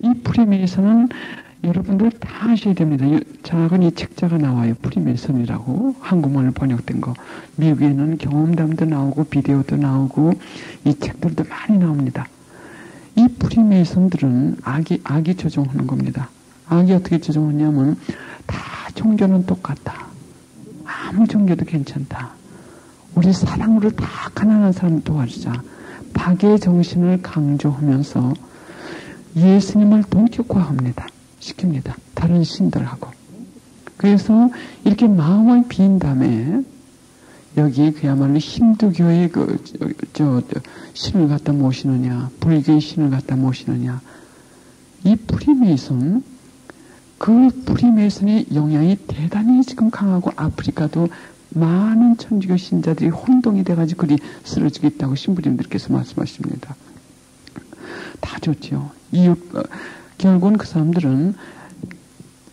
이 프리메이슨은 여러분들 다 아셔야 됩니다. 작은 이 책자가 나와요. 프리메이슨이라고 한국말로 번역된 거. 미국에는 경험담도 나오고 비디오도 나오고 이 책들도 많이 나옵니다. 이 프리메이슨들은 악이 조종하는 겁니다. 악이 어떻게 조종하냐면 다 종교는 똑같다. 아무 종교도 괜찮다. 우리 사랑으로 다 가난한 사람 도와주자. 박의 정신을 강조하면서 예수님을 본격화합니다. 시킵니다. 다른 신들하고. 그래서 이렇게 마음을 비인 다음에 여기 그야말로 힌두교의 신을 갖다 모시느냐, 불교의 신을 갖다 모시느냐. 이 프리메이슨, 그 프리메이슨의 영향이 대단히 지금 강하고 아프리카도 많은 천주교 신자들이 혼동이 돼가지고 그리 쓰러지고 있다고 신부님들께서 말씀하십니다. 다 좋죠. 결국은 그 사람들은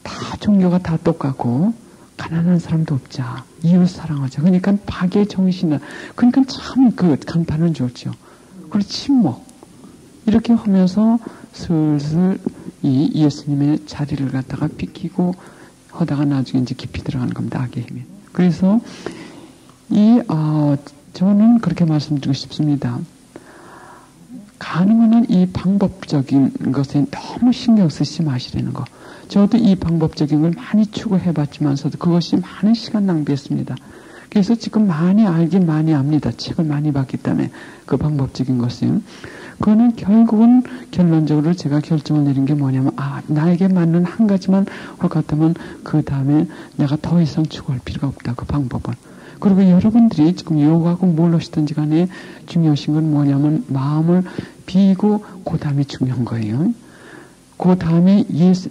다 종교가 다 똑같고 가난한 사람도 없자. 이웃 사랑하자. 그러니까 박의 정신을, 그러니까 참 그 간판은 좋죠. 그리고 침묵. 이렇게 하면서 슬슬 이 예수님의 자리를 갖다가 비키고 하다가 나중에 이제 깊이 들어가는 겁니다. 악의 힘이. 그래서 저는 그렇게 말씀드리고 싶습니다. 가능한 한 이 방법적인 것에 너무 신경 쓰지 마시라는 거. 저도 이 방법적인 걸 많이 추구해봤지만서도 그것이 많은 시간 낭비했습니다. 그래서 지금 많이 알긴 많이 압니다. 책을 많이 봤기 때문에 그 방법적인 것은. 그거는 결국은 결론적으로 제가 결정을 내린 게 뭐냐면 나에게 맞는 한 가지만 할 것 같다면 그 다음에 내가 더 이상 추구할 필요가 없다. 그 방법은. 그리고 여러분들이 지금 요구하고 뭘 하시든지 간에 중요하신 건 뭐냐면 마음을 비고 그 다음에 중요한 거예요. 그 다음에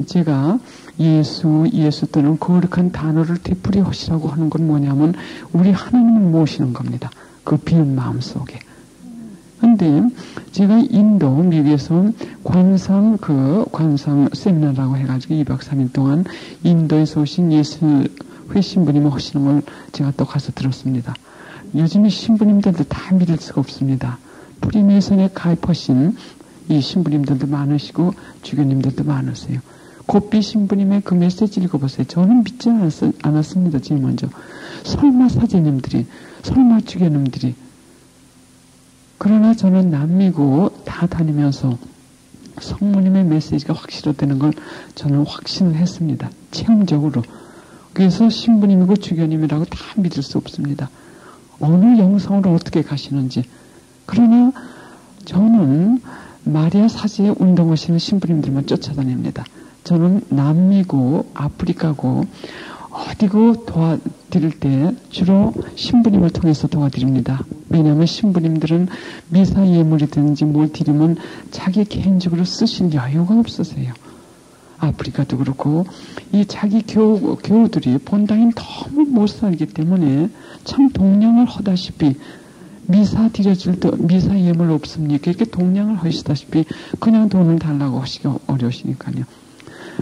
제가 예수 또는 거룩한 단어를 되풀이하시라고 하는 건 뭐냐면 우리 하나님을 모시는 겁니다. 그 비운 마음 속에. 근데 제가 인도 미국에서 관상 세미나라고 해가지고 2박 3일 동안 인도에서 오신 예수 신부님이 하시는 걸 제가 또 가서 들었습니다. 요즘에 신부님들도 다 믿을 수가 없습니다. 프리메이슨에 가입하신 이 신부님들도 많으시고 주교님들도 많으세요. 고삐 신부님의 그 메시지 읽어보세요. 저는 믿지 않았습니다. 제일 먼저. 설마 사제님들이, 설마 주교님들이. 그러나 저는 남미고 다 다니면서 성모님의 메시지가 확실하다는 걸 저는 확신을 했습니다. 체험적으로. 그래서 신부님이고 주교님이라고 다 믿을 수 없습니다. 어느 영성으로 어떻게 가시는지. 그러나 저는 마리아 사제에 운동하시는 신부님들만 쫓아다닙니다. 저는 남미고 아프리카고 어디고 도와드릴 때 주로 신부님을 통해서 도와드립니다. 왜냐하면 신부님들은 미사 예물이든지 뭘 드리면 자기 개인적으로 쓰실 여유가 없으세요. 아프리카도 그렇고 이 자기 교우들이 본당인 너무 못 살기 때문에 참 동냥을 하다시피 미사 드려줄 때 미사 예물 없습니까? 이렇게 동냥을 하시다시피 그냥 돈을 달라고 하시기 어려우시니까요.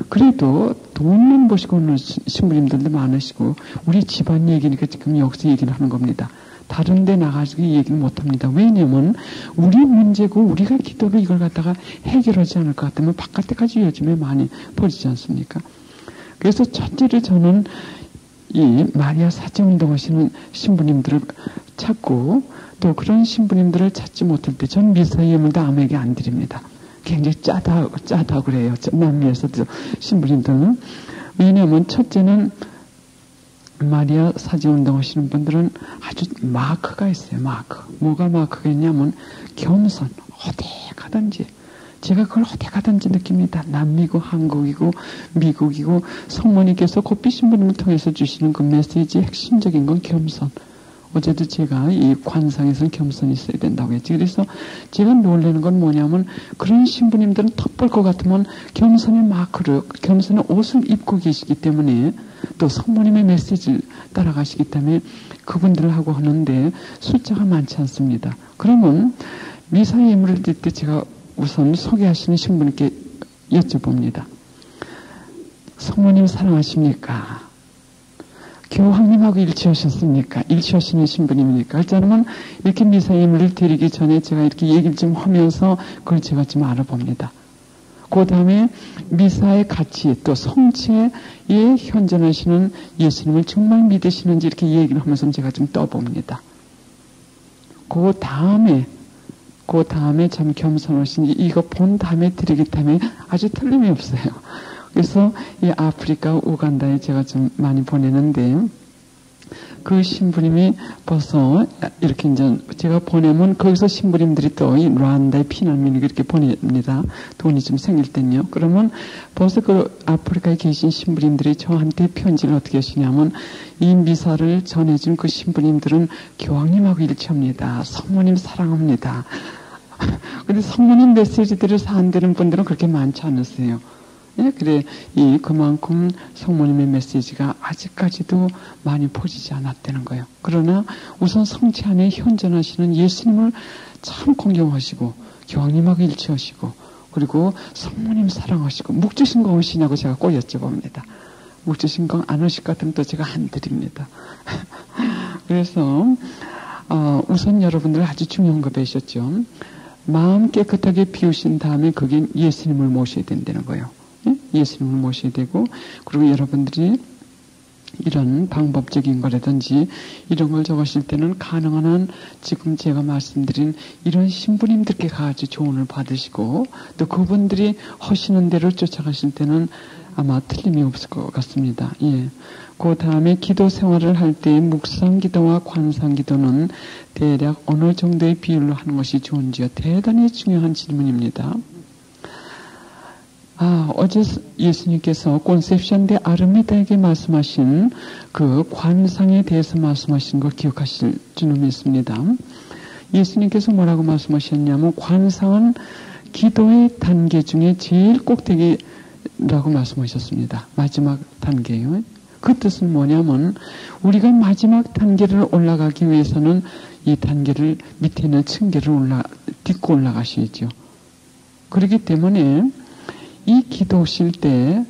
그래도 돈만 보시고 오는 신부님들도 많으시고 우리 집안 얘기니까 지금 여기서 얘기를 하는 겁니다. 다른 데 나가지고 얘기는 못합니다. 왜냐면 우리 문제고 우리가 기도로 이걸 갖다가 해결하지 않을 것 같으면 바깥에까지 요즘에 많이 퍼지지 않습니까? 그래서 첫째로 저는 이 마리아 사제 운동하시는 신부님들을 찾고 또 그런 신부님들을 찾지 못할 때 전 미사 예물도 아무에게 안 드립니다. 굉장히 짜다 그래요. 남미에서도 신부님들은. 왜냐하면 첫째는 마리아 사제 운동하시는 분들은 아주 마크가 있어요. 마크. 뭐가 마크가 있냐면 겸손. 어디 가든지. 제가 그걸 어디 가든지 느낍니다. 남미고 한국이고 미국이고 성모님께서 고삐 신부님을 통해서 주시는 그 메시지의 핵심적인 건 겸손. 어제도 제가 이 관상에서는 겸손이 있어야 된다고 했지. 그래서 제가 놀라는 건 뭐냐면 그런 신부님들은 턱볼 것 같으면 겸손의 마크를, 겸손의 옷을 입고 계시기 때문에 또 성모님의 메시지를 따라가시기 때문에 그분들을 하고 하는데 숫자가 많지 않습니다. 그러면 미사 예물을 드릴 때 제가 우선 소개하시는 신부님께 여쭤봅니다. 성모님 사랑하십니까? 교황님하고 일치하셨습니까? 일치하시는 신부님입니까? 그렇다면 이렇게 미사 예물을 드리기 전에 제가 이렇게 얘기를 좀 하면서 그걸 제가 좀 알아봅니다. 그 다음에 미사의 가치, 또 성체에 현존하시는 예수님을 정말 믿으시는지 이렇게 얘기를 하면서 제가 좀 떠봅니다. 그 다음에 참 겸손하신 이거 본 다음에 드리기 때문에 아주 틀림이 없어요. 그래서 이 아프리카 우간다에 제가 좀 많이 보내는데 그 신부님이 벌써 이렇게 이제 제가 보내면 거기서 신부님들이 또 이 르완다의 피난민을 이렇게 보냅니다. 돈이 좀 생길 땐요. 그러면 벌써 그 아프리카에 계신 신부님들이 저한테 편지를 어떻게 하시냐면 이 미사를 전해준 그 신부님들은 교황님하고 일치합니다. 성모님 사랑합니다. 근데 성모님 메시지들을 사안되는 분들은 그렇게 많지 않으세요. 예, 그래, 그만큼 성모님의 메시지가 아직까지도 많이 퍼지지 않았다는 거예요. 그러나 우선 성체 안에 현존하시는 예수님을 참 공경하시고, 교황님하고 일치하시고, 그리고 성모님 사랑하시고, 묵주신공 오시냐고 제가 꼭 여쭤봅니다. 묵주신공 안 오실 것 같으면 또 제가 안 드립니다. 그래서, 우선 여러분들 아주 중요한 거 배우셨죠? 마음 깨끗하게 비우신 다음에 그게 예수님을 모셔야 된다는 거예요. 예수님을 모셔야 되고, 그리고 여러분들이 이런 방법적인 거라든지 이런 걸 적으실 때는 가능한 한 지금 제가 말씀드린 이런 신부님들께 가서 조언을 받으시고 또 그분들이 하시는 대로 쫓아가실 때는 아마 틀림이 없을 것 같습니다. 예. 그 다음에 기도 생활을 할 때 묵상 기도와 관상 기도는 대략 어느 정도의 비율로 하는 것이 좋은지요? 대단히 중요한 질문입니다. 어제 예수님께서 콘셉션 데 아르미다에게 말씀하신 그 관상에 대해서 말씀하신 거 기억하실 줄은 믿습니다. 예수님께서 뭐라고 말씀하셨냐면 관상은 기도의 단계 중에 제일 꼭대기라고 말씀하셨습니다. 마지막 단계예요. 그 뜻은 뭐냐면 우리가 마지막 단계를 올라가기 위해서는 이 단계를 밑에 있는 층계를 딛고 올라가셔야죠. 그렇기 때문에 이 기도하실 때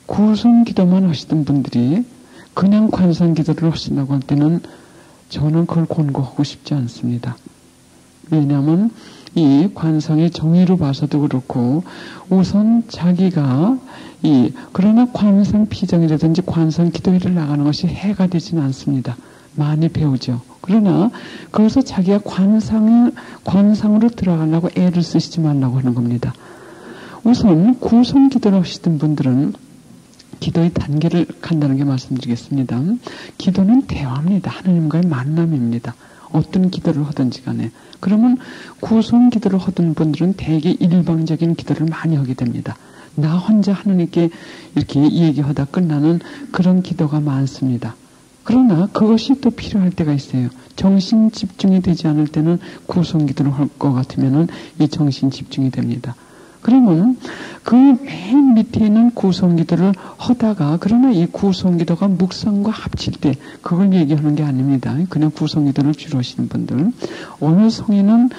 구성 기도만 하시던 분들이 그냥 관상 기도를 하신다고 할 때는 저는 그걸 권고하고 싶지 않습니다. 왜냐하면 이 관상의 정의로 봐서도 그렇고 우선 자기가 그러나 관상 피정이라든지 관상 기도회를 나가는 것이 해가 되지는 않습니다. 많이 배우죠. 그러나 거기서 자기가 관상으로 들어가려고 애를 쓰시지 말라고 하는 겁니다. 우선 구성 기도를 하시던 분들은 기도의 단계를 간다는 게 말씀드리겠습니다. 기도는 대화입니다. 하나님과의 만남입니다. 어떤 기도를 하든지 간에. 그러면 구성 기도를 하던 분들은 대개 일방적인 기도를 많이 하게 됩니다. 나 혼자 하나님께 이렇게 얘기하다 끝나는 그런 기도가 많습니다. 그러나 그것이 또 필요할 때가 있어요. 정신 집중이 되지 않을 때는 구성 기도를 할 것 같으면은 이 정신 집중이 됩니다. 그러면 그 맨 밑에 있는 구성기도를 하다가 그러나 이 구성기도가 묵상과 합칠 때 그걸 얘기하는 게 아닙니다. 그냥 구성기도를 주로 하시는 분들 어느 성인은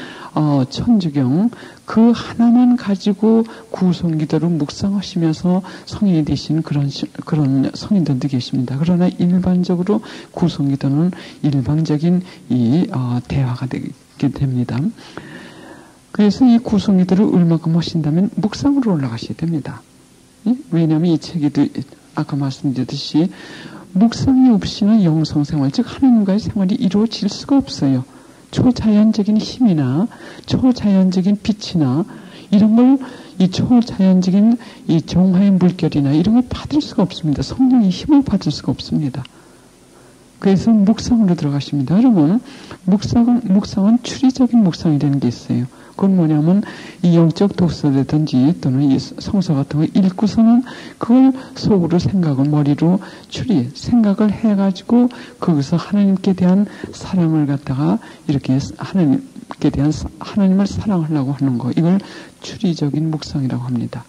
천주경 그 하나만 가지고 구성기도를 묵상하시면서 성인이 되신 그런 성인들도 계십니다. 그러나 일반적으로 구성기도는 일반적인 대화가 되게 됩니다. 그래서 이 구성기도를 얼마큼 하신다면 묵상으로 올라가셔야 됩니다. 예? 왜냐하면 이 책에도 아까 말씀드렸듯이 묵상이 없이는 영성생활, 즉 하나님과의 생활이 이루어질 수가 없어요. 초자연적인 힘이나 초자연적인 빛이나 이런 걸 이 초자연적인 이 정화의 물결이나 이런 걸 받을 수가 없습니다. 성령의 힘을 받을 수가 없습니다. 그래서 묵상으로 들어가십니다. 그러면 묵상은 추리적인 묵상이 되는 게 있어요. 그건 뭐냐면 이 영적 독서라든지 또는 이 성서 같은 거 읽고서는 그걸 속으로 머리로 생각을 해가지고 거기서 하나님께 대한 사랑을 갖다가 이렇게 하나님께 대한 하나님을 사랑하려고 하는 거, 이걸 추리적인 묵상이라고 합니다.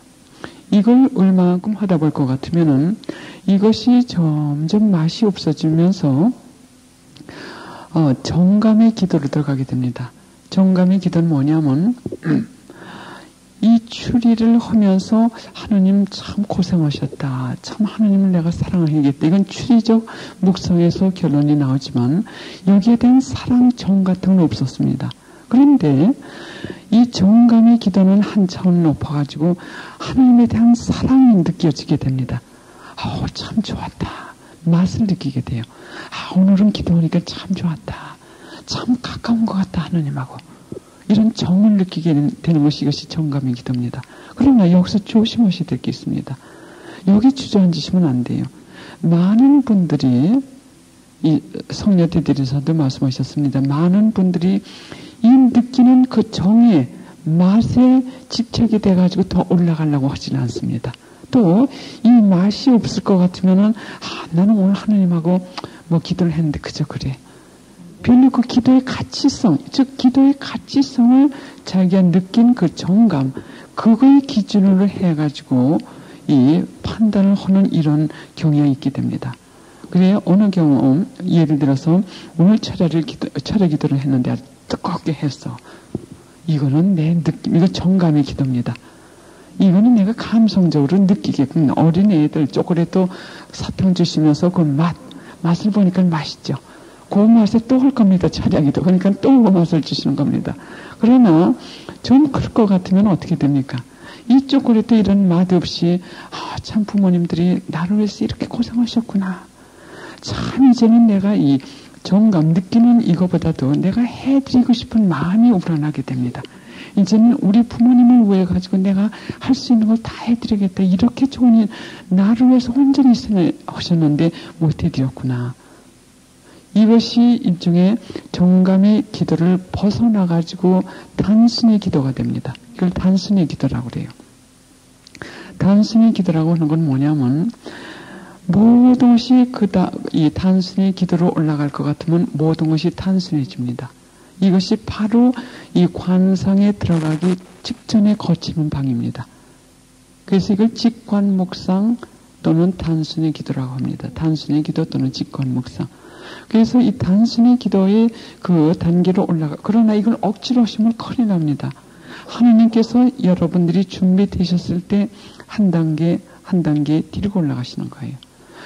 이걸 얼마만큼 하다 볼 것 같으면은 이것이 점점 맛이 없어지면서 정감의 기도로 들어가게 됩니다. 정감의 기도는 뭐냐면 이 추리를 하면서 하나님 참 고생하셨다. 참 하나님을 내가 사랑하겠다. 이건 추리적 묵상에서 결론이 나오지만 여기에 대한 사랑 정 같은 건 없었습니다. 그런데 이 정감의 기도는 한 차원 높아가지고 하나님에 대한 사랑이 느껴지게 됩니다. 참 좋았다. 맛을 느끼게 돼요. 오늘은 기도하니까 참 좋았다. 참 가까운 것 같다, 하나님하고. 이런 정을 느끼게 되는 것이 이것이 정감의 기도입니다. 그러나 여기서 조심하셔야 될 게 있습니다. 여기 주저앉으시면 안 돼요. 많은 분들이 이 성녀 대들에서도 말씀하셨습니다. 많은 분들이 이 느끼는 그 정의 맛에 집착이 돼가지고 더 올라가려고 하지는 않습니다. 또 이 맛이 없을 것 같으면은 나는 오늘 하나님하고 뭐 기도를 했는데 그저 그래. 별로 그 기도의 가치성, 즉 기도의 가치성을 자기가 느낀 그 정감, 그거의 기준으로 해가지고 이 판단을 하는 이런 경향이 있게 됩니다. 그래야 어느 경우 예를 들어서 오늘 철야 기도를 했는데 아주 뜨겁게 했어. 이거는 내 느낌, 이거 정감의 기도입니다. 이거는 내가 감성적으로 느끼게끔 어린애들 초콜릿도 사탕 주시면서 그 맛을 보니까 맛있죠. 그 맛에 또 할 겁니다. 철야기도. 그러니까 또 그 맛을 주시는 겁니다. 그러나 좀 클 것 같으면 어떻게 됩니까? 이 초콜릿도 이런 맛 없이 참 부모님들이 나를 위해서 이렇게 고생하셨구나. 참 이제는 내가 이 정감 느끼는 이거보다도 내가 해드리고 싶은 마음이 우러나게 됩니다. 이제는 우리 부모님을 위해 가지고 내가 할 수 있는 걸 다 해드리겠다. 이렇게 좋은 일 나를 위해서 온전히 하셨는데 못 해드렸구나. 이것이 일종의 정감의 기도를 벗어나 가지고 단순의 기도가 됩니다. 이걸 단순의 기도라고 그래요. 단순의 기도라고 하는 건 뭐냐면 모든 것이 이 단순의 기도로 올라갈 것 같으면 모든 것이 단순해집니다. 이것이 바로 이 관상에 들어가기 직전에 거치는 방입니다. 그래서 이걸 직관묵상 또는 단순의 기도라고 합니다. 단순의 기도 또는 직관묵상. 그래서 이 단순의 기도의 그 단계로 그러나 이걸 억지로 하시면 큰일 납니다. 하나님께서 여러분들이 준비되셨을 때 한 단계 한 단계 뒤로 올라가시는 거예요.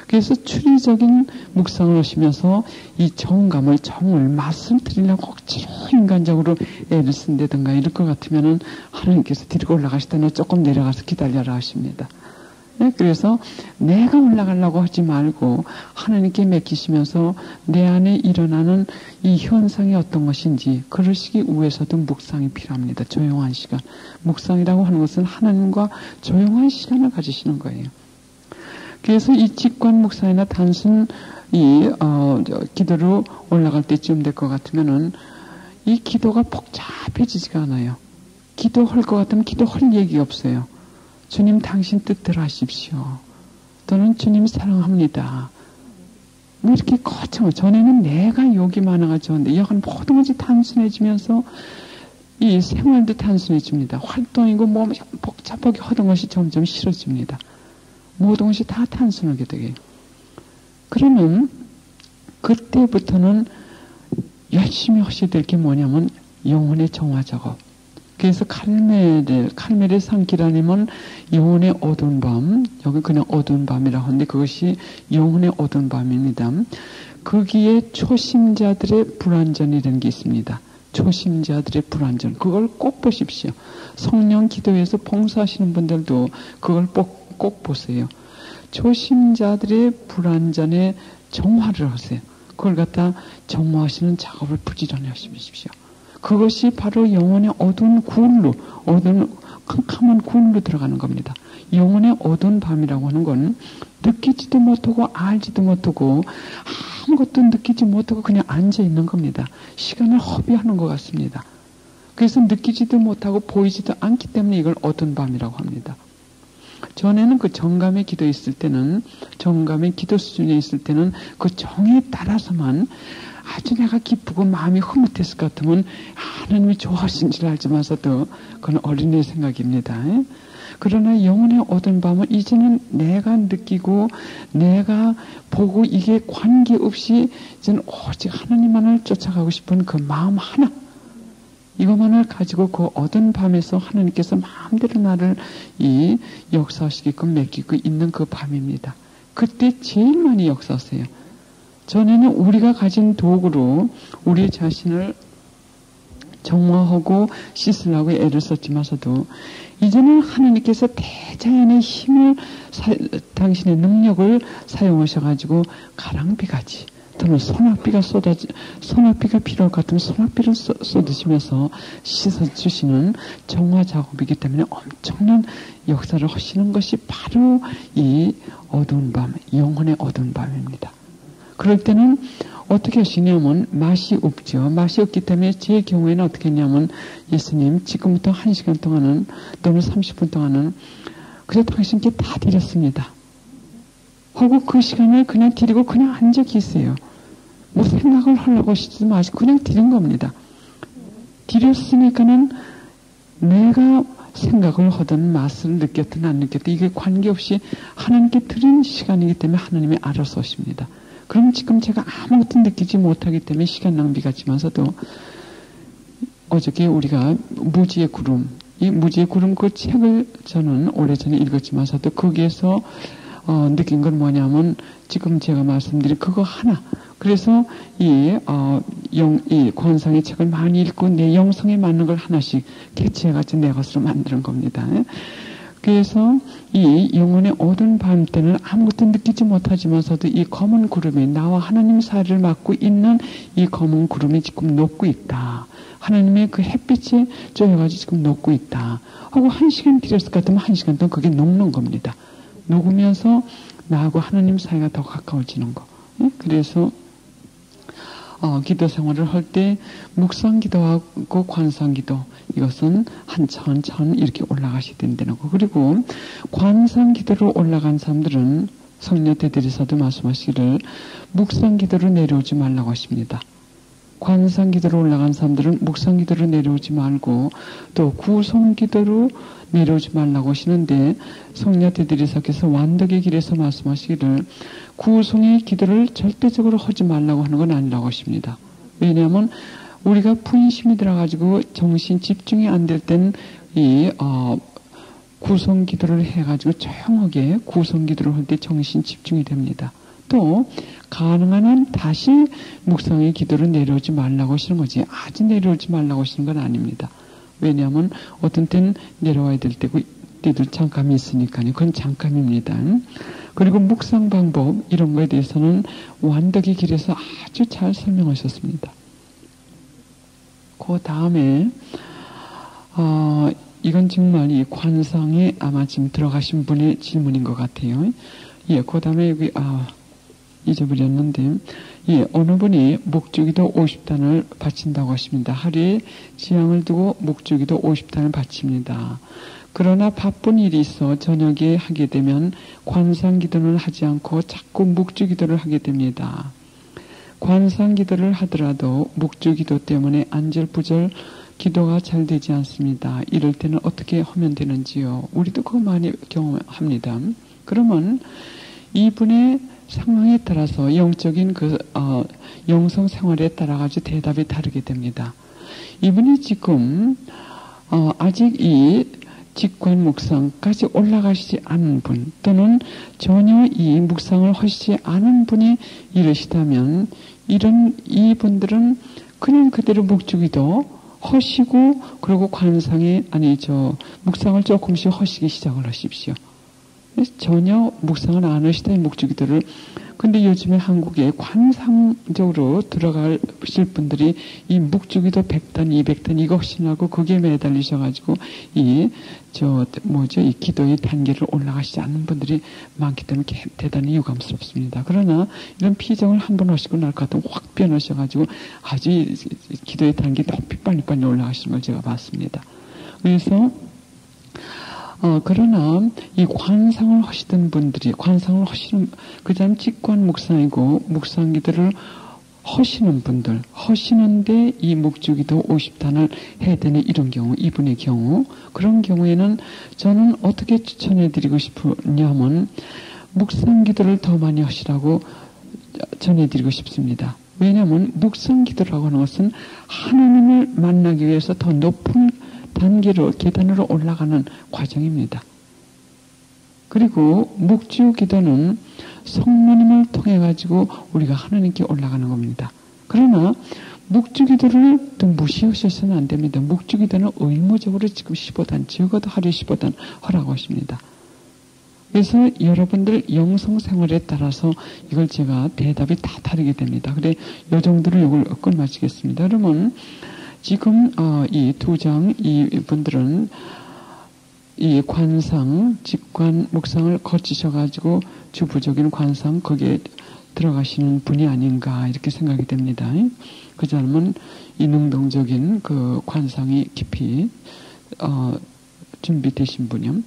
그래서 추리적인 묵상을 하시면서 이 정감을 맛을 드리려고 억지로 인간적으로 애를 쓴다든가 이럴 것 같으면은 하나님께서 뒤로 올라가시다가 조금 내려가서 기다려라 하십니다. 네? 그래서 내가 올라가려고 하지 말고 하나님께 맡기시면서 내 안에 일어나는 이 현상이 어떤 것인지 그러시기 위해서도 묵상이 필요합니다. 조용한 시간. 묵상이라고 하는 것은 하나님과 조용한 시간을 가지시는 거예요. 그래서 이 직관묵상이나 단순 기도로 올라갈 때쯤 될 것 같으면은 이 기도가 복잡해지지가 않아요. 기도할 것 같으면 기도할 얘기가 없어요. 주님 당신 뜻대로 하십시오. 또는 주님 사랑합니다. 뭐 이렇게 거창해. 전에는 내가 욕이 많아가지고 여간 모든 것이 단순해지면서 이 생활도 단순해집니다. 활동이고 뭐 복잡하게 하던 것이 점점 싫어집니다. 모든 것이 다 단순하게 되게. 그러면 그때부터는 열심히 하셔야 될 게 뭐냐면 영혼의 정화 작업. 그래서 칼멜의 산기라님은 영혼의 어두운 밤, 여기 그냥 어두운 밤이라고 하는데 그것이 영혼의 어두운 밤입니다. 거기에 초심자들의 불완전이라는 게 있습니다. 초심자들의 불완전. 그걸 꼭 보십시오. 성령 기도에서 봉사하시는 분들도 그걸 꼭 보세요. 초심자들의 불완전에 정화를 하세요. 그걸 갖다 정화하시는 작업을 부지런히 하십시오. 그것이 바로 영혼의 어두운 캄캄한 굴로 들어가는 겁니다. 영혼의 어두운 밤이라고 하는 건 느끼지도 못하고 알지도 못하고 아무것도 느끼지 못하고 그냥 앉아있는 겁니다. 시간을 허비하는 것 같습니다. 그래서 느끼지도 못하고 보이지도 않기 때문에 이걸 어두운 밤이라고 합니다. 전에는 그 정감의 기도 있을 때는, 정감의 기도 수준에 있을 때는 그 정에 따라서만 아주 내가 기쁘고 마음이 흐뭇했을 것 같으면 하나님이 좋아하신 줄 알지만서도 그건 어린애 생각입니다. 그러나 영혼의 어두운 밤은 이제는 내가 느끼고 내가 보고 이게 관계없이 이제는 오직 하나님만을 쫓아가고 싶은 그 마음 하나, 이것만을 가지고 그 어두운 밤에서 하나님께서 마음대로 나를 이 역사하시게끔 맡기고 있는 그 밤입니다. 그때 제일 많이 역사하세요. 전에는 우리가 가진 도구로 우리 자신을 정화하고 씻으려고 애를 썼지만서도 이제는 하나님께서 대자연의 힘을 당신의 능력을 사용하셔가지고 가랑비같이 또는 소낙비가 필요할 것 같으면 소낙비를 쏟으시면서 씻어주시는 정화 작업이기 때문에 엄청난 역사를 하시는 것이 바로 이 어두운 밤, 영혼의 어두운 밤입니다. 그럴 때는 어떻게 하시냐면 맛이 없죠. 맛이 없기 때문에 제 경우에는 어떻게 했냐면 예수님 지금부터 1시간 동안은 또는 30분 동안은 그저 당신께 다 드렸습니다. 하고 그 시간을 그냥 드리고 그냥 앉아 계세요. 뭐 생각을 하려고 하시지 마시고 그냥 드린 겁니다. 드렸으니까는 내가 생각을 하든 맛을 느꼈든 안 느꼈든 이게 관계없이 하나님께 드린 시간이기 때문에 하나님이 알아서 하십니다. 그럼 지금 제가 아무것도 느끼지 못하기 때문에 시간 낭비 같지만서도 어저께 우리가 무지의 구름, 이 무지의 구름 그 책을 저는 오래전에 읽었지만서도 거기에서 느낀 건 뭐냐면 지금 제가 말씀드린 그거 하나. 그래서 이 권상의 책을 많이 읽고 내 영성에 맞는 걸 하나씩 캐치해가지고 내 것으로 만드는 겁니다. 그래서 이 영혼의 어두운 밤 때는 아무것도 느끼지 못하지만서도 이 검은 구름이 나와 하나님 사이를 막고 있는 이 검은 구름이 지금 녹고 있다. 하나님의 그 햇빛에 쪼여가지고 지금 녹고 있다. 하고 1시간 드렸을 것 같으면 1시간 동안 그게 녹는 겁니다. 녹으면서 나하고 하나님 사이가 더 가까워지는 거. 그래서 기도 생활을 할 때 묵상 기도하고 관상 기도 이것은 한천 이렇게 올라가셔야 된다는 거. 그리고 관상 기도로 올라간 사람들은 성령 대들이사도 말씀하시기를 묵상 기도로 내려오지 말라고 하십니다. 관상 기도로 올라간 사람들은 묵상 기도로 내려오지 말고 또 구송 기도로 내려오지 말라고 하시는데 성령 대들이사께서 완덕의 길에서 말씀하시기를 구송의 기도를 절대적으로 하지 말라고 하는 건 아니라고 하십니다. 왜냐하면 우리가 분심이 들어가지고 정신 집중이 안 될 땐 이 구송 기도를 해가지고 조용하게 구송 기도를 할 때 정신 집중이 됩니다. 또 가능한 한 다시 묵상의 기도를 내려오지 말라고 하시는 거지 아직 내려오지 말라고 하시는 건 아닙니다. 왜냐하면 어떤 때는 내려와야 될 때도 잠깐이 있으니까요. 그건 잠깐입니다. 그리고 묵상 방법 이런 거에 대해서는 완덕의 길에서 아주 잘 설명하셨습니다. 그 다음에 이건 정말 이 관상에 아마 지금 들어가신 분의 질문인 것 같아요. 예, 그 다음에 여기 잊어버렸는데 어느 분이 목주기도 50단을 바친다고 하십니다. 하루에 지향을 두고 목주기도 50단을 바칩니다. 그러나 바쁜 일이 있어 저녁에 하게 되면 관상기도는 하지 않고 자꾸 묵주기도를 하게 됩니다. 관상기도를 하더라도 묵주기도 때문에 안절부절 기도가 잘 되지 않습니다. 이럴 때는 어떻게 하면 되는지요? 우리도 그거 많이 경험합니다. 그러면 이분의 상황에 따라서 영적인 영성 생활에 따라 가지고 대답이 다르게 됩니다. 이분이 지금 아직 이 직관 묵상까지 올라가시지 않은 분 또는 전혀 이 묵상을 하시지 않은 분이 이러시다면 이분들은 그냥 그대로 묵주기도 하시고 그리고 관상에 묵상을 조금씩 하시기 시작을 하십시오. 전혀 묵상을 안 하시다 묵주기도를 근데 요즘에 한국에 관상적으로 들어가실 분들이 이 묵주기도 100단, 200단 이거 하시려고 거기에 매달리셔가지고 이 기도의 단계를 올라가시지 않는 분들이 많기 때문에 대단히 유감스럽습니다. 그러나 이런 피정을 한번 하시고 날 것 같으면 확 변하셔가지고 아주 기도의 단계 높이 빨리빨리 올라가시는 걸 제가 봤습니다. 그래서 그러나 이 관상을 하시던 분들이 관상을 하시는 그 다음 직관 묵상이고 묵상 기도를 하시는 분들 하시는데 이 묵주기도 50단을 해야 되는 이런 경우 이분의 경우 그런 경우에는 저는 어떻게 추천해 드리고 싶으냐면 묵상 기도를 더 많이 하시라고 전해드리고 싶습니다. 왜냐하면 묵상 기도라고 하는 것은 하나님을 만나기 위해서 더 높은 단계로 계단으로 올라가는 과정입니다. 그리고 묵주 기도는 성령님을 통해 가지고 우리가 하나님께 올라가는 겁니다. 그러나 묵주기도를 또 무시하셔서는 안 됩니다. 묵주기도는 의무적으로 지금 15단, 적어도 하루에 15단 하라고 하십니다. 그래서 여러분들 영성생활에 따라서 이걸 제가 대답이 다 다르게 됩니다. 그래, 요 정도로 이걸 끝마치겠습니다. 그러면 지금 이 두 장 이분들은 이 관상, 직관, 묵상을 거치셔가지고 주부적인 관상 거기에 들어가시는 분이 아닌가 이렇게 생각이 됩니다. 그 사람은 이 능동적인 그 관상이 깊이 준비되신 분이요.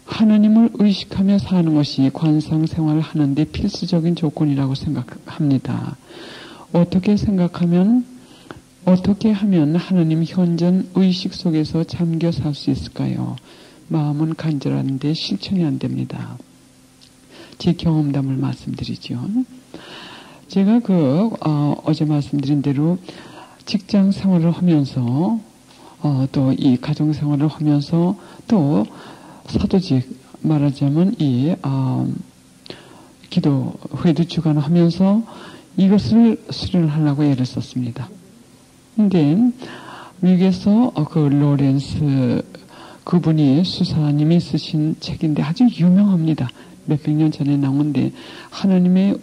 하나님을 의식하며 사는 것이 관상 생활을 하는데 필수적인 조건이라고 생각합니다. 어떻게 하면 하나님 현존 의식 속에서 잠겨 살 수 있을까요? 마음은 간절한데 실천이 안 됩니다. 제 경험담을 말씀드리죠. 제가 어제 말씀드린 대로 직장 생활을 하면서, 또 이 가정 생활을 하면서, 또 사도직 말하자면 기도회도 주관하면서 이것을 수련을 하려고 애를 썼습니다. 근데 미국에서 그 로렌스 그분이 수사님이 쓰신 책인데 아주 유명합니다. 몇백 년 전에 나온데 하나님의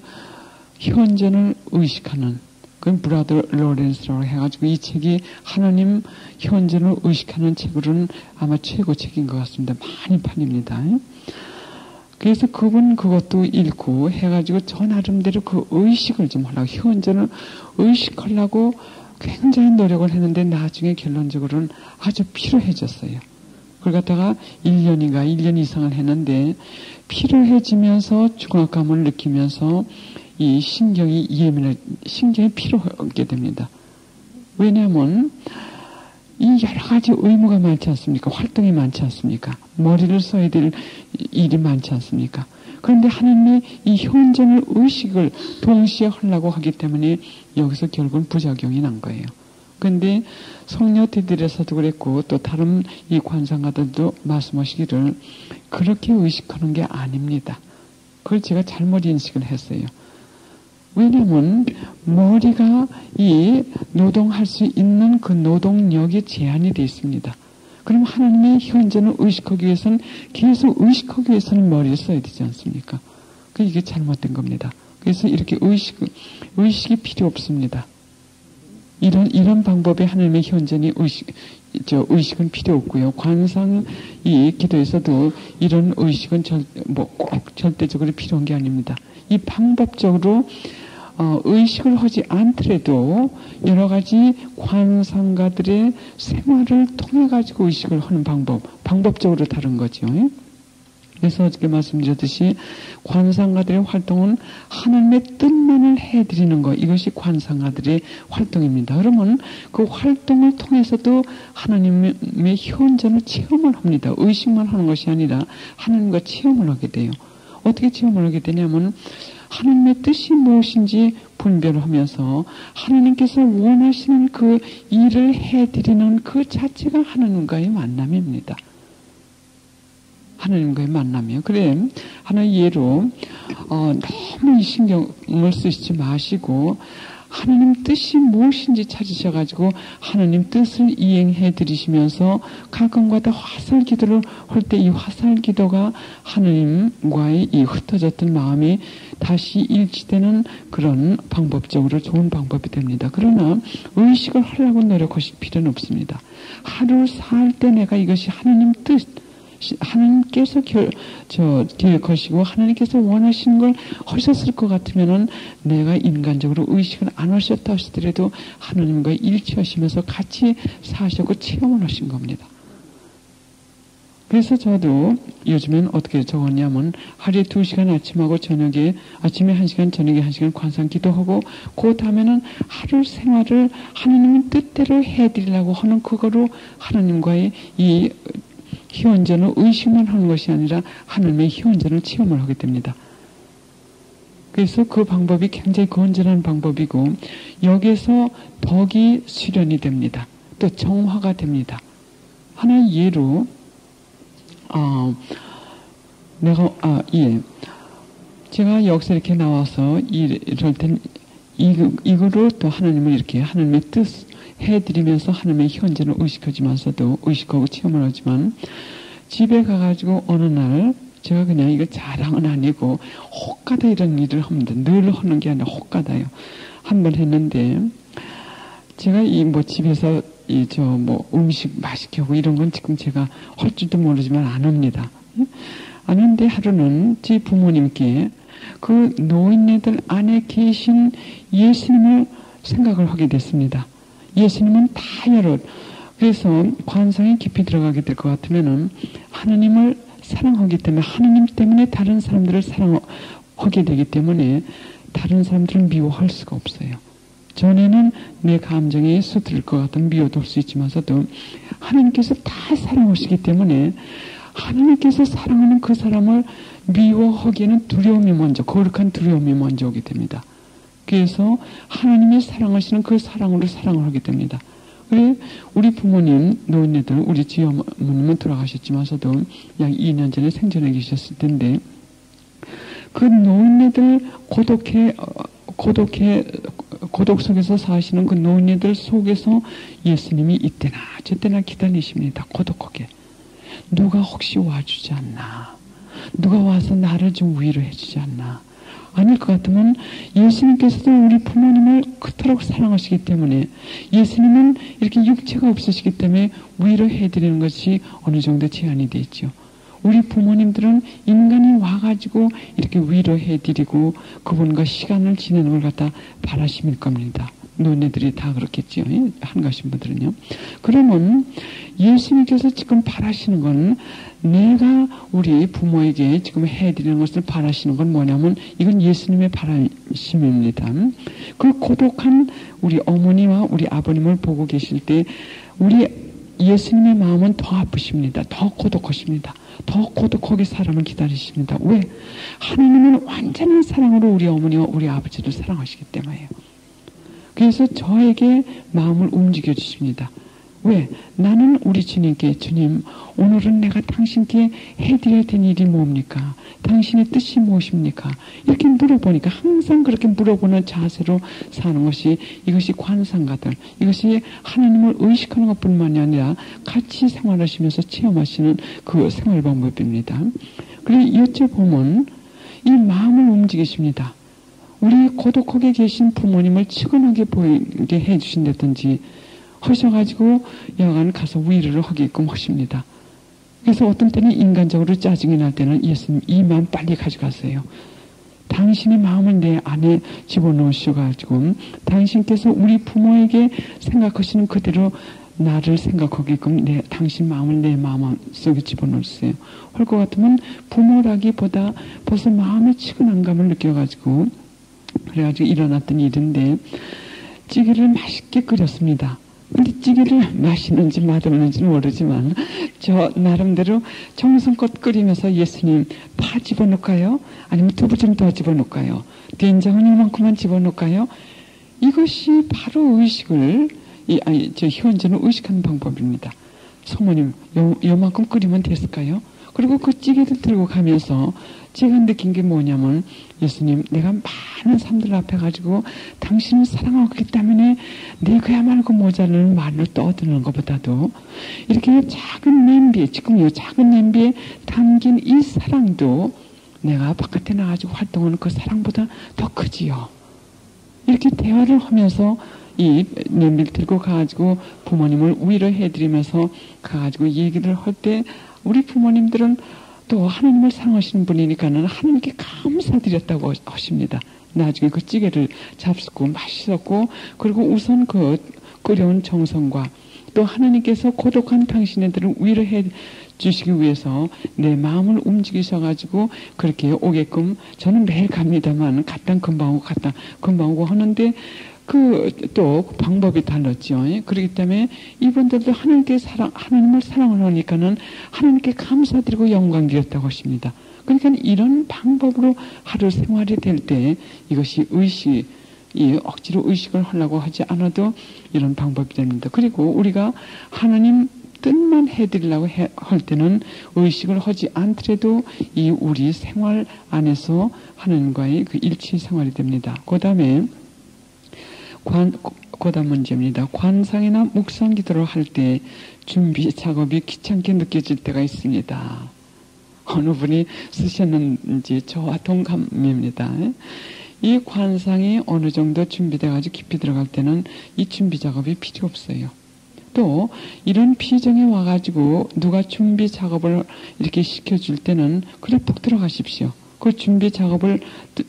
현존을 의식하는 그 브라더 로렌스라고 해가지고 이 책이 하나님 현존을 의식하는 책으로는 아마 최고 책인 것 같습니다. 많이 팔립니다. 그래서 그분 그것도 읽고 해가지고 저 나름대로 그 의식을 좀 하려고 현존을 의식하려고 굉장히 노력을 했는데 나중에 결론적으로는 아주 피로해졌어요. 그걸 갖다가 1년 이상을 했는데 피로해지면서 중압감을 느끼면서 이 신경이 피로하게 됩니다. 왜냐하면 이 여러 가지 의무가 많지 않습니까? 활동이 많지 않습니까? 머리를 써야 될 일이 많지 않습니까? 그런데 하나님의 이 현존을 의식을 동시에 하려고 하기 때문에 여기서 결국은 부작용이 난 거예요. 그런데 성녀들에서도 그랬고 또 다른 이 관상가들도 말씀하시기를 그렇게 의식하는 게 아닙니다. 그걸 제가 잘못 인식을 했어요. 왜냐하면 머리가 이 노동할 수 있는 그 노동력이 제한이 되어 있습니다. 그럼 하나님의 현존을 의식하기 위해서는 계속 의식하기 위해서는 머리를 써야 되지 않습니까? 이게 잘못된 겁니다. 그래서 이렇게 의식이 필요 없습니다. 이런 방법의 하나님의 현존이 의식은 필요 없고요. 관상 이 기도에서도 이런 의식은 꼭 절대적으로 필요한 게 아닙니다. 이 방법적으로 의식을 하지 않더라도 여러 가지 관상가들의 생활을 통해 가지고 의식을 하는 방법적으로 다른 거죠. 그래서 어저께 말씀드렸듯이 관상가들의 활동은 하나님의 뜻만을 해드리는 것, 이것이 관상가들의 활동입니다. 그러면 그 활동을 통해서도 하나님의 현존을 체험을 합니다. 의식만 하는 것이 아니라 하나님과 체험을 하게 돼요. 어떻게 체험을 하게 되냐면 하나님의 뜻이 무엇인지 분별을 하면서 하나님께서 원하시는 그 일을 해드리는 그 자체가 하나님과의 만남입니다. 하나님과의 만남이요. 그래, 하나의 예로 너무 이 신경을 쓰시지 마시고 하나님 뜻이 무엇인지 찾으셔가지고 하나님 뜻을 이행해 드리시면서 가끔가다 화살 기도를 할 때 이 화살 기도가 하나님과의 이 흩어졌던 마음이 다시 일치되는 그런 방법적으로 좋은 방법이 됩니다. 그러나 의식을 하려고 노력하실 필요는 없습니다. 하루를 살 때 내가 이것이 하나님 뜻, 하나님께서 계획하시고 하나님께서 원하시는 걸 하셨을 것 같으면은 내가 인간적으로 의식을 안 하셨다 하시더라도 하나님과 일치하시면서 같이 사셨고 체험을 하신 겁니다. 그래서 저도 요즘엔 어떻게 적었냐면 하루에 2시간 아침하고 저녁에 아침에 1시간 저녁에 1시간 관상 기도하고 그 다음에는 하루 생활을 하나님의 뜻대로 해드리려고 하는 그거로 하나님과의 이 현존을 의식만 하는 것이 아니라 하나님의 현존을 체험을 하게 됩니다. 그래서 그 방법이 굉장히 건전한 방법이고 여기에서 덕이 수련이 됩니다. 또 정화가 됩니다. 하나의 예로 제가 여기서 이렇게 나와서 이럴 땐 이거로 또 하나님을 이렇게 하나님의 뜻 해드리면서 하나님의 현재를 의식하지만서도 의식하고 체험을 하지만 집에 가가지고 어느 날 제가 그냥 이거 자랑은 아니고 혹가다 이런 일을 합니다. 늘 하는 게 아니라 혹가다요. 한 번 했는데 제가 집에서 음식 맛있게 하고 이런 건 지금 제가 할 줄도 모르지만 안 합니다. 아는데 하루는 제 부모님께 그 노인네들 안에 계신 예수님을 생각을 하게 됐습니다. 예수님은 다 그래서 관상에 깊이 들어가게 될 것 같으면은 하나님을 사랑하기 때문에 하나님 때문에 다른 사람들을 사랑하게 되기 때문에 다른 사람들을 미워할 수가 없어요. 전에는 내 감정이 수틀릴 것 같으면 미워도 할 수 있지만서도 하나님께서 다 사랑하시기 때문에 하나님께서 사랑하는 그 사람을 미워하기에는 두려움이 먼저, 거룩한 두려움이 먼저 오게 됩니다. 그래서 하나님이 사랑하시는 그 사랑으로 사랑을 하게 됩니다. 왜 우리 부모님, 노인네들, 우리 지어머님은 돌아가셨지만서도 약 2년 전에 생전에 계셨을 텐데 그 노인네들 고독 속에서 사시는 그 노인네들 속에서 예수님이 이때나 저때나 기다리십니다. 고독하게. 누가 혹시 와주지 않나? 누가 와서 나를 좀 위로해 주지 않나? 아닐 것 같으면 예수님께서도 우리 부모님을 그토록 사랑하시기 때문에 예수님은 이렇게 육체가 없으시기 때문에 위로해 드리는 것이 어느 정도 제한이 되어 있죠. 우리 부모님들은 인간이 와가지고 이렇게 위로해 드리고 그분과 시간을 지내는 걸 갖다 바라심일 겁니다. 노인네들이 다 그렇겠지요. 한가하신 분들은요. 그러면 예수님께서 지금 바라시는 건 내가 우리 부모에게 지금 해드리는 것을 바라시는 건 뭐냐면 이건 예수님의 바라심입니다. 그 고독한 우리 어머니와 우리 아버님을 보고 계실 때 우리 예수님의 마음은 더 아프십니다. 더 고독하십니다. 더 고독하게 사람을 기다리십니다. 왜? 하나님은 완전한 사랑으로 우리 어머니와 우리 아버지를 사랑하시기 때문에요. 그래서 저에게 마음을 움직여 주십니다. 왜? 나는 우리 주님께 주님 오늘은 내가 당신께 해드려야 될 일이 뭡니까? 당신의 뜻이 무엇입니까? 이렇게 물어보니까 항상 그렇게 물어보는 자세로 사는 것이 이것이 관상가들 이것이 하나님을 의식하는 것뿐만이 아니라 같이 생활하시면서 체험하시는 그 생활 방법입니다. 그리고 여쭤보면 이 마음을 움직이십니다. 우리 고독하게 계신 부모님을 측은하게 보이게 해주신다든지 하셔가지고 여간 가서 위로를 하게끔 하십니다. 그래서 어떤 때는 인간적으로 짜증이 날 때는 예수님 이 마음 빨리 가져가세요. 당신의 마음을 내 안에 집어넣으셔가지고 당신께서 우리 부모에게 생각하시는 그대로 나를 생각하게끔 당신 마음을 내 마음 속에 집어넣으세요. 할 것 같으면 부모라기보다 벌써 마음의 측은함감을 느껴가지고 그래가지고 일어났던 일인데 찌개를 맛있게 끓였습니다. 근데 찌개를 마시는지 맛없는지는 모르지만 저 나름대로 정성껏 끓이면서 예수님 파 집어넣을까요? 아니면 두부 좀 더 집어넣을까요? 된장은 이만큼만 집어넣을까요? 이것이 바로 의식을 현재는 의식하는 방법입니다. 성모님 요만큼 끓이면 됐을까요? 그리고 그 찌개를 들고 가면서 제가 느낀 게 뭐냐면 예수님 내가 많은 사람들 앞에 가지고 당신을 사랑하기 때문에 내 그야말로 모자라는 말로 떠드는 것보다도 이렇게 작은 냄비에 지금 이 작은 냄비에 담긴 이 사랑도 내가 바깥에 나가지고 활동하는 그 사랑보다 더 크지요. 이렇게 대화를 하면서 이 냄비를 들고 가가지고 부모님을 위로해드리면서 가가지고 얘기를 할 때 우리 부모님들은 또 하나님을 사랑하시는 분이니까는 하나님께 감사드렸다고 하십니다. 나중에 그 찌개를 잡수고 맛있었고 그리고 우선 그 끓여온 정성과 또 하나님께서 고독한 당신네들을 위로해 주시기 위해서 내 마음을 움직이셔가지고 그렇게 오게끔 저는 매일 갑니다만 갔다 금방 오고 하는데 또 방법이 달랐죠. 그렇기 때문에 이분들도 하나님을 사랑을 하니까는 하나님께 감사드리고 영광 드렸다고 하십니다. 그러니까 이런 방법으로 하루 생활이 될 때 이것이 억지로 의식을 하려고 하지 않아도 이런 방법이 됩니다. 그리고 우리가 하나님 뜻만 해드리려고 할 때는 의식을 하지 않더라도 이 우리 생활 안에서 하나님과의 그 일치 생활이 됩니다. 그 다음에 그다음 문제입니다. 관상이나 묵상 기도를 할 때 준비 작업이 귀찮게 느껴질 때가 있습니다. 어느 분이 쓰셨는지 저와 동감입니다. 이 관상이 어느 정도 준비돼가지고 깊이 들어갈 때는 이 준비 작업이 필요 없어요. 또 이런 피정에 와가지고 누가 준비 작업을 이렇게 시켜줄 때는 그래 푹 들어가십시오. 그 준비 작업을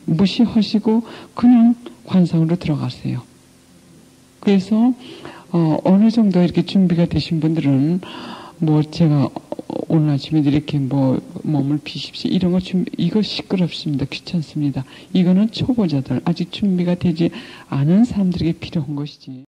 무시하시고 그냥 관상으로 들어가세요. 그래서 어느 정도 이렇게 준비가 되신 분들은 뭐 제가 오늘 아침에 이렇게 뭐 몸을 비십시오 이런 거 이거 시끄럽습니다. 귀찮습니다. 이거는 초보자들 아직 준비가 되지 않은 사람들에게 필요한 것이지.